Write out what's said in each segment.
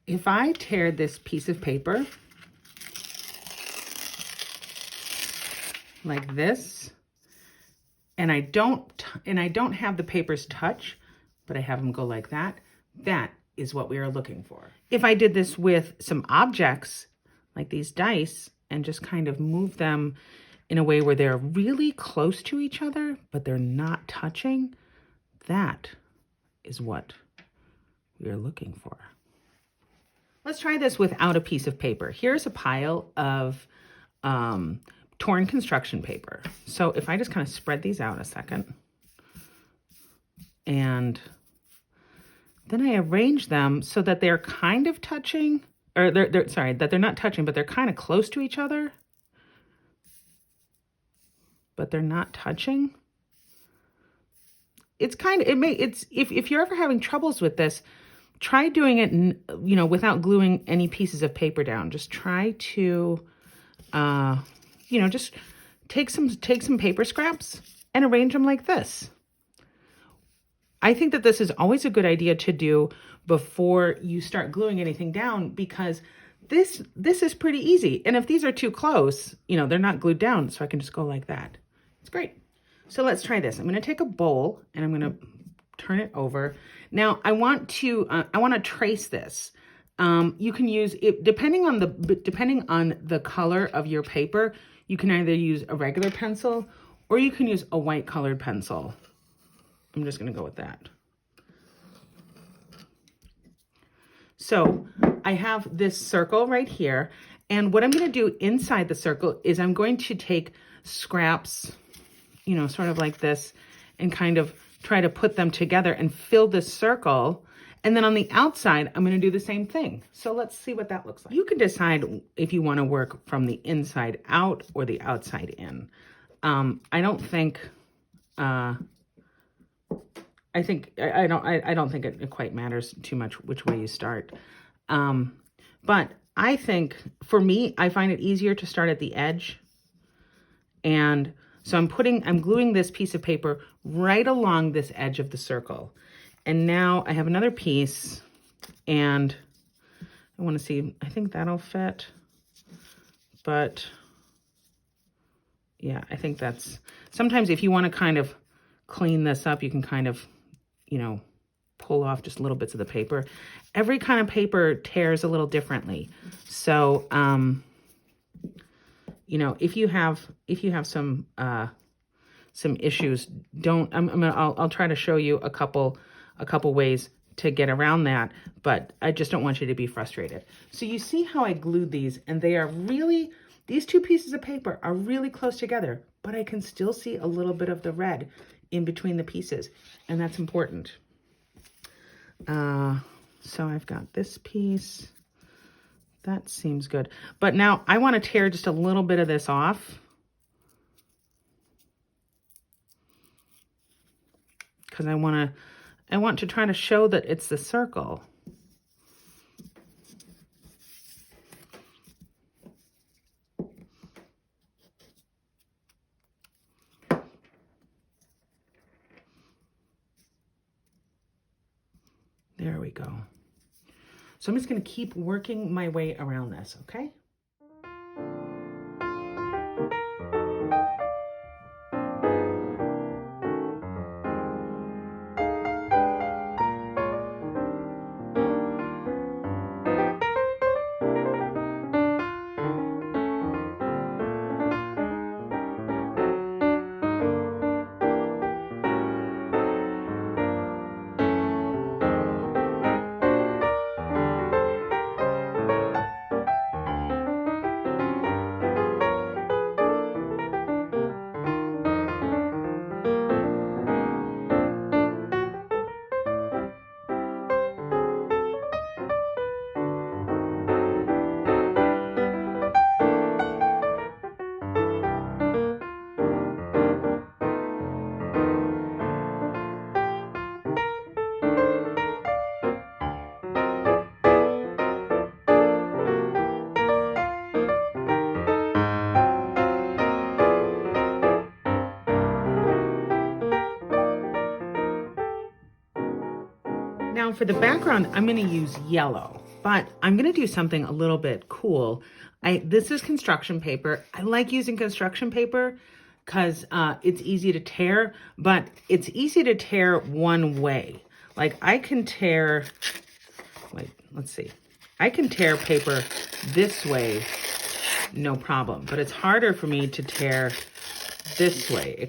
If I tear this piece of paper like this, and I don't have the papers touch, but I have them go like that, that is what we are looking for. If I did this with some objects, like these dice, and just kind of move them in a way where they're really close to each other, but they're not touching, that is what we are looking for. Let's try this without a piece of paper. Here's a pile of torn construction paper. So if I just kind of spread these out a second, and then I arrange them so that they're kind of touching, or sorry, that they're not touching, but they're kind of close to each other, but they're not touching. It's kind of, if you're ever having troubles with this, try doing it, you know, without gluing any pieces of paper down. Just try to, you know, just take some paper scraps and arrange them like this. I think that this is always a good idea to do before you start gluing anything down, because this is pretty easy. And if these are too close, you know, they're not glued down, so I can just go like that. It's great. So let's try this. I'm going to take a bowl and I'm going to turn it over. Now I want to trace this. You can use it depending on the color of your paper. You can either use a regular pencil or you can use a white colored pencil. I'm just going to go with that. So I have this circle right here, and what I'm going to do inside the circle is I'm going to take scraps, you know, sort of like this, and kind of try to put them together and fill this circle. And then on the outside, I'm going to do the same thing. So let's see what that looks like. You can decide if you want to work from the inside out or the outside in. I don't think, I don't think it quite matters too much which way you start. But I think for me, I find it easier to start at the edge. And so I'm gluing this piece of paper right along this edge of the circle. And now I have another piece, and I want to see, I think that'll fit, but yeah, I think that's, sometimes if you want to kind of clean this up, you can kind of, you know, pull off just little bits of the paper. Every kind of paper tears a little differently. So, you know, if you have some issues, I'll try to show you a couple ways to get around that, but I just don't want you to be frustrated. So you see how I glued these, and they are really, these two pieces of paper are really close together, but I can still see a little bit of the red in between the pieces, and that's important. So I've got this piece. That seems good. But now I want to tear just a little bit of this off, because I want to try to show that it's the circle. There we go. So I'm just going to keep working my way around this, okay? Now for the background, I'm going to use yellow. but I'm going to do something a little bit cool. This is construction paper. I like using construction paper because it's easy to tear, but it's easy to tear one way. Like I can tear, wait, let's see. I can tear paper this way, no problem, but it's harder for me to tear this way.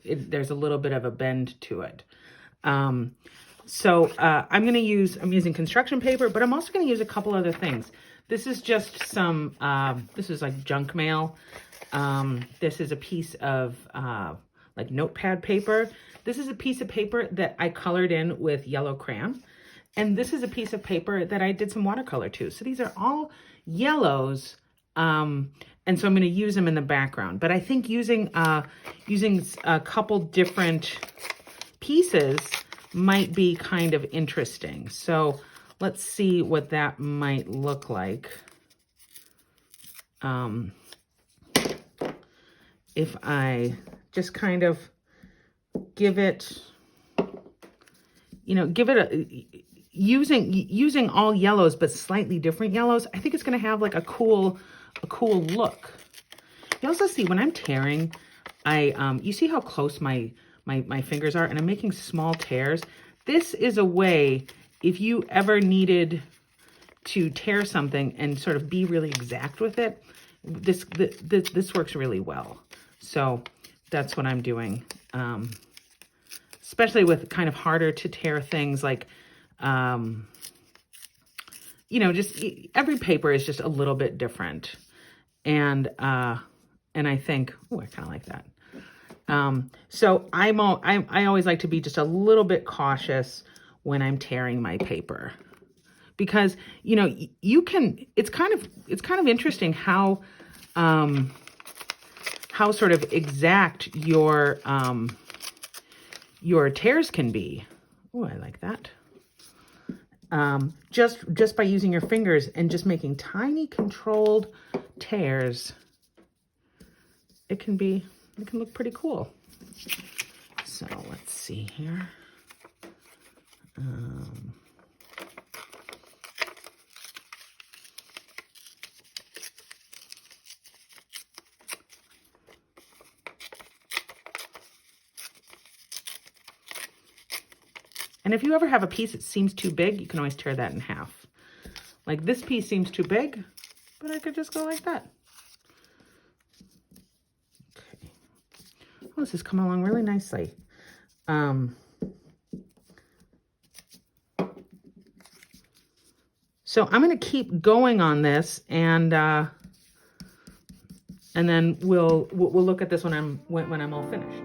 There's a little bit of a bend to it. So I'm using construction paper, but I'm also going to use a couple other things. This is just some, this is like junk mail. This is a piece of like notepad paper. This is a piece of paper that I colored in with yellow crayon. And this is a piece of paper that I did some watercolor to. So these are all yellows. And so I'm going to use them in the background. But I think using a couple different pieces might be kind of interesting. So let's see what that might look like. If I just kind of give it, using all yellows, but slightly different yellows, I think it's going to have like a cool look. You also see when I'm tearing, you see how close my fingers are, and I'm making small tears. This is a way, if you ever needed to tear something and sort of be really exact with it, this works really well. So that's what I'm doing, especially with kind of harder to tear things like, just every paper is just a little bit different. And I think, oh, I kind of like that. So I always like to be just a little bit cautious when I'm tearing my paper, because, it's kind of interesting how sort of exact your tears can be. Oh, I like that. Just by using your fingers and just making tiny controlled tears, it can look pretty cool. So let's see here. And if you ever have a piece that seems too big, you can always tear that in half. Like this piece seems too big, but I could just go like that. Okay. Oh, this is coming along really nicely. So I'm going to keep going on this, and then we'll look at this when I'm all finished.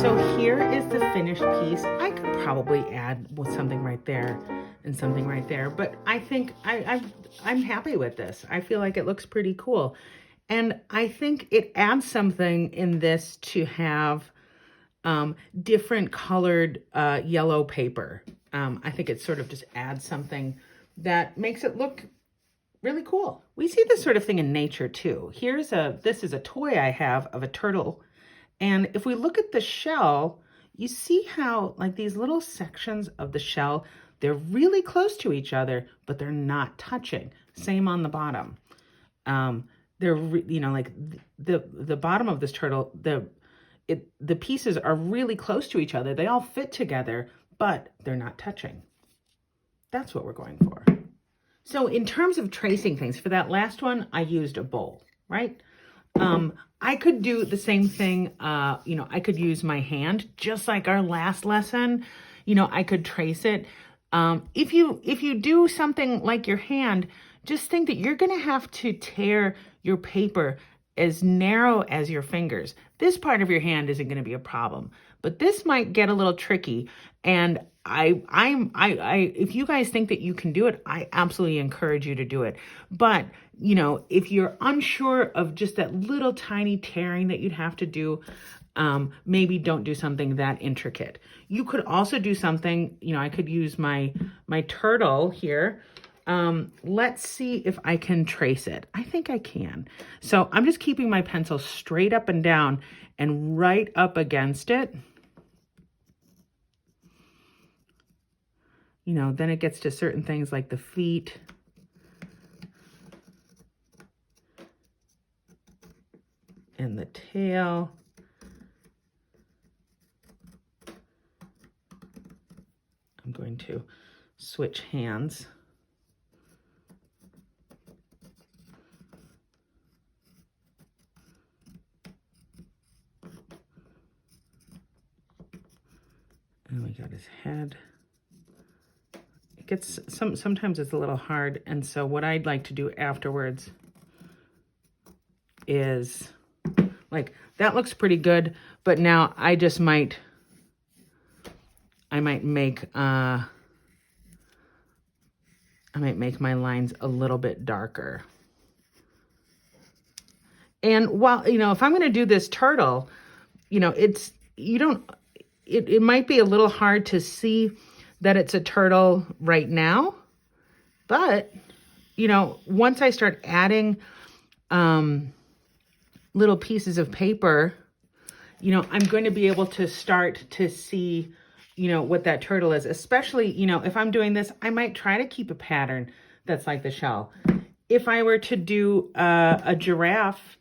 So here is the finished piece. I could probably add something right there and something right there, but I think I'm happy with this. I feel like it looks pretty cool. And I think it adds something in this to have different colored yellow paper. I think it sort of just adds something that makes it look really cool. We see this sort of thing in nature too. This is a toy I have of a turtle. And if we look at the shell, you see how like these little sections of the shell, they're really close to each other, but they're not touching. Same on the bottom. Like the bottom of this turtle, the pieces are really close to each other. They all fit together, but they're not touching. That's what we're going for. So in terms of tracing things, for that last one, I used a bowl, right? I could do the same thing. I could use my hand, just like our last lesson. I could trace it. If you do something like your hand, just think that you're going to have to tear your paper as narrow as your fingers. This part of your hand isn't going to be a problem, but this might get a little tricky. And if you guys think that you can do it, I absolutely encourage you to do it. But, if you're unsure of just that little tiny tearing that you'd have to do, maybe don't do something that intricate. You could also do something, I could use my turtle here. Let's see if I can trace it. I think I can. So I'm just keeping my pencil straight up and down and right up against it. Then it gets to certain things like the feet. And the tail. I'm going to switch hands. And we got his head. It gets sometimes it's a little hard, and so what I'd like to do afterwards is like that looks pretty good, but now I might make my lines a little bit darker. And while if I'm going to do this turtle, it might be a little hard to see that it's a turtle right now, but once I start adding little pieces of paper, I'm going to be able to start to see what that turtle is. Especially if I'm doing this, I might try to keep a pattern that's like the shell. If I were to do a giraffe,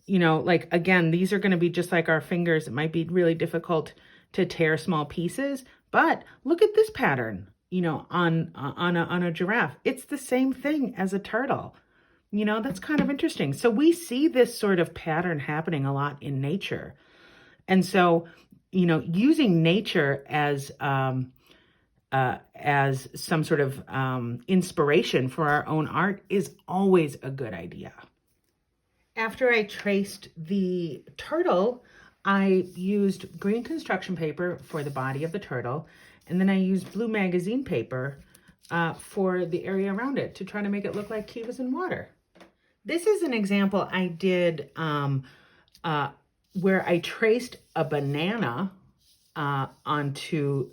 like again, these are going to be just like our fingers. It might be really difficult to tear small pieces, but look at this pattern, on a giraffe. It's the same thing as a turtle. That's kind of interesting. So we see this sort of pattern happening a lot in nature. And so, using nature as some sort of inspiration for our own art is always a good idea. After I traced the turtle, I used green construction paper for the body of the turtle, and then I used blue magazine paper for the area around it to try to make it look like he was in water. This is an example I did where I traced a banana onto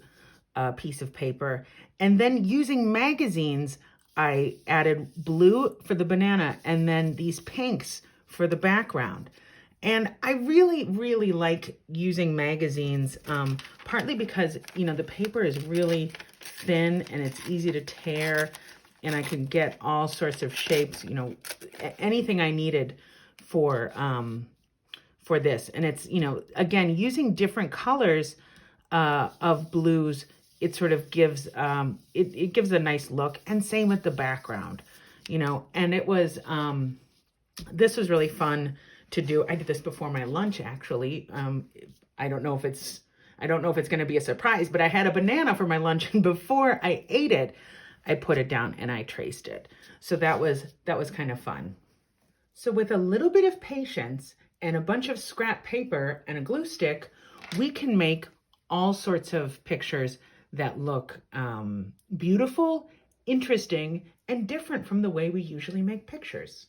a piece of paper, and then using magazines, I added blue for the banana and then these pinks for the background. And I really, really like using magazines, partly because, the paper is really thin and it's easy to tear, and I can get all sorts of shapes, anything I needed for this. And it's, again, using different colors of blues, it sort of gives, it gives a nice look, and same with the background, and it was, this was really fun to do. I did this before my lunch, actually. I don't know if it's going to be a surprise, but I had a banana for my lunch, and before I ate it, I put it down and I traced it. So that was kind of fun. So with a little bit of patience and a bunch of scrap paper and a glue stick, we can make all sorts of pictures that look beautiful, interesting, and different from the way we usually make pictures.